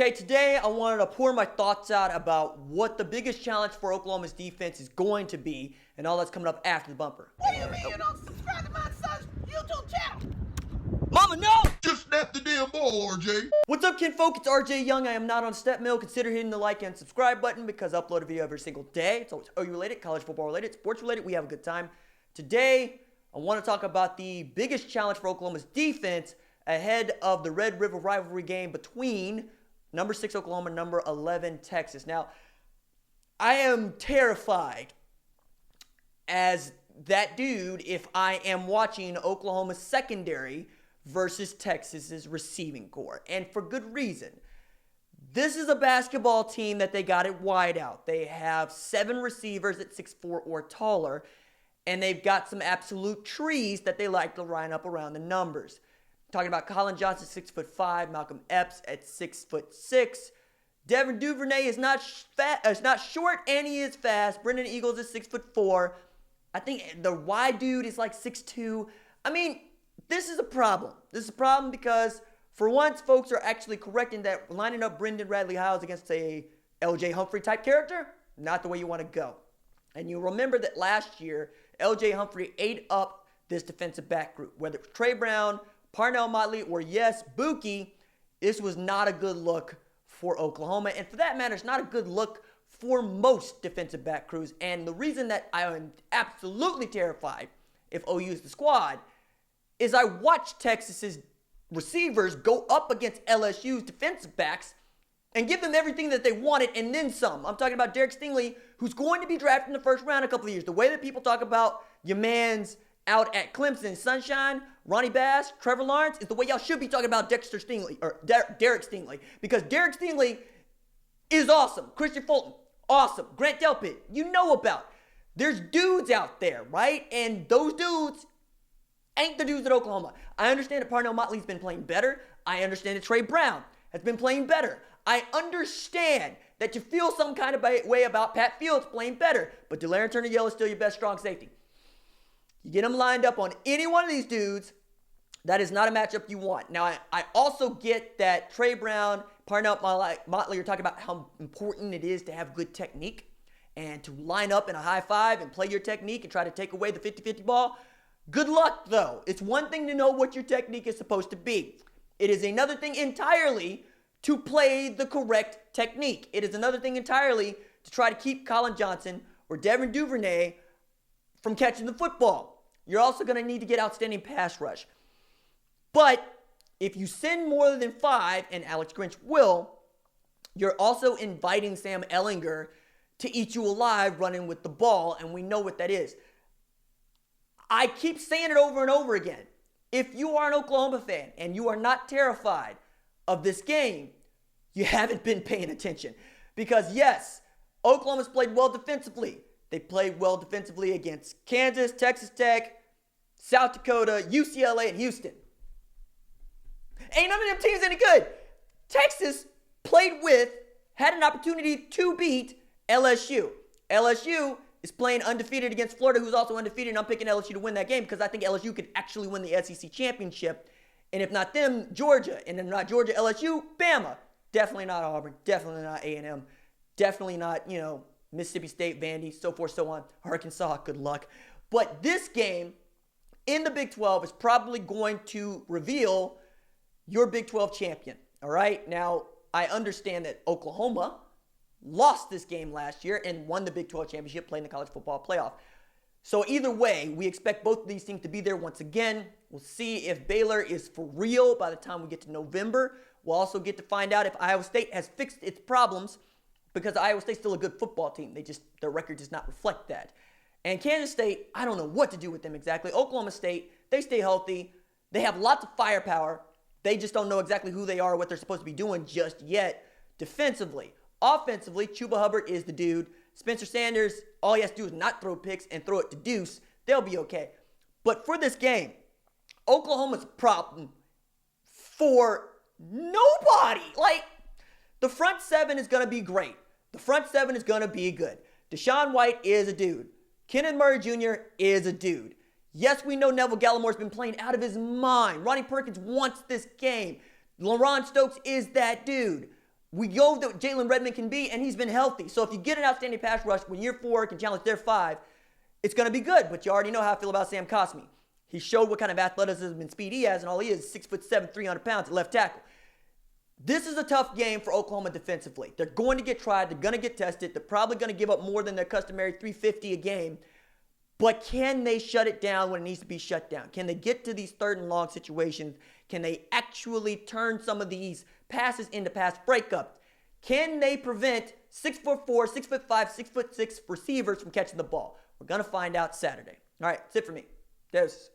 Okay, today I wanted to pour my thoughts out about what the biggest challenge for Oklahoma's defense is going to be, and all that's coming up after the bumper. What do you mean you don't subscribe to my son's YouTube channel? Mama, no! Just snap the damn ball, RJ. What's up, kinfolk? It's RJ Young. I am not on Step Mill. Consider hitting the like and subscribe button because I upload a video every single day. It's always OU related, college football related, sports related. We have a good time. Today, I want to talk about the biggest challenge for Oklahoma's defense ahead of the Red River rivalry game between number 6 Oklahoma, number 11 Texas. Now, I am terrified as that dude if I am watching Oklahoma's secondary versus Texas's receiving corps, and for good reason. This is a basketball team that they got it wide out. They have 7 receivers at 6'4" or taller, and they've got some absolute trees that they like to line up around the numbers. Talking about Collin Johnson, 6'5", Malcolm Epps at 6'6". Devin Duvernay is not short, and he is fast. Brennan Eagles is 6'4". I think the wide dude is like 6'2". I mean, this is a problem. This is a problem because, for once, folks are actually correcting that lining up Brendan Radley-Hiles against a L.J. Humphrey type character, not the way you want to go. And you remember that last year, L.J. Humphrey ate up this defensive back group, whether it was Tre Brown, Parnell Motley, or yes, Buki. This was not a good look for Oklahoma, and for that matter, it's not a good look for most defensive back crews. And the reason that I am absolutely terrified if OU is the squad is I watched Texas's receivers go up against LSU's defensive backs and give them everything that they wanted and then some. I'm talking about Derek Stingley, who's going to be drafted in the first round in a couple of years. The way that people talk about your man's out at Clemson, Sunshine, Ronnie Bass, Trevor Lawrence, is the way y'all should be talking about Derek Stingley. Because Derek Stingley is awesome. Christian Fulton, awesome. Grant Delpit, you know about. There's dudes out there, right? And those dudes ain't the dudes at Oklahoma. I understand that Parnell Motley's been playing better. I understand that Tre Brown has been playing better. I understand that you feel some kind of way about Pat Fields playing better. But De'Aaron Turner-Yell is still your best strong safety. You get them lined up on any one of these dudes, that is not a matchup you want. Now, I also get that Tre Brown, Parnell Motley are talking about how important it is to have good technique and to line up in a high five and play your technique and try to take away the 50-50 ball. Good luck, though. It's one thing to know what your technique is supposed to be. It is another thing entirely to play the correct technique. It is another thing entirely to try to keep Collin Johnson or Devin Duvernay from catching the football. You're also going to need to get outstanding pass rush. But if you send more than 5, and Alex Grinch will, you're also inviting Sam Ehlinger to eat you alive running with the ball, and we know what that is. I keep saying it over and over again. If you are an Oklahoma fan and you are not terrified of this game, you haven't been paying attention. Because yes, Oklahoma's played well defensively. They played well defensively against Kansas, Texas Tech, South Dakota, UCLA, and Houston. Ain't none of them teams any good. Texas had an opportunity to beat LSU. LSU is playing undefeated against Florida, who's also undefeated, and I'm picking LSU to win that game because I think LSU could actually win the SEC championship. And if not them, Georgia. And if not Georgia, LSU, Bama. Definitely not Auburn. Definitely not A&M. Definitely not, Mississippi State, Vandy, so forth, so on. Arkansas, good luck. But this game in the Big 12 is probably going to reveal your Big 12 champion, all right? Now, I understand that Oklahoma lost this game last year and won the Big 12 championship playing the college football playoff. So either way, we expect both of these teams to be there once again. We'll see if Baylor is for real by the time we get to November. We'll also get to find out if Iowa State has fixed its problems because Iowa State's still a good football team. Their record does not reflect that. And Kansas State, I don't know what to do with them exactly. Oklahoma State, they stay healthy. They have lots of firepower. They just don't know exactly who they are or what they're supposed to be doing just yet defensively. Offensively, Chuba Hubbard is the dude. Spencer Sanders, all he has to do is not throw picks and throw it to Deuce. They'll be okay. But for this game, Oklahoma's problem for nobody. The front 7 is going to be great. The front 7 is going to be good. Deshaun White is a dude. Kenneth Murray Jr. is a dude. Yes, we know Neville Gallimore's been playing out of his mind. Ronnie Perkins wants this game. LaRon Stokes is that dude. we know that Jalen Redmond can be, and he's been healthy. So if you get an outstanding pass rush when year 4 can challenge their 5, it's going to be good. But you already know how I feel about Sam Cosmi. He showed what kind of athleticism and speed he has, and all he is 6'7", 300 pounds at left tackle. This is a tough game for Oklahoma defensively. They're going to get tried. They're going to get tested. They're probably going to give up more than their customary 350 a game. But can they shut it down when it needs to be shut down? Can they get to these 3rd and long situations? Can they actually turn some of these passes into pass breakups? Can they prevent 6'4", 6'5", 6'6" receivers from catching the ball? We're going to find out Saturday. All right, that's it for me. Deuces.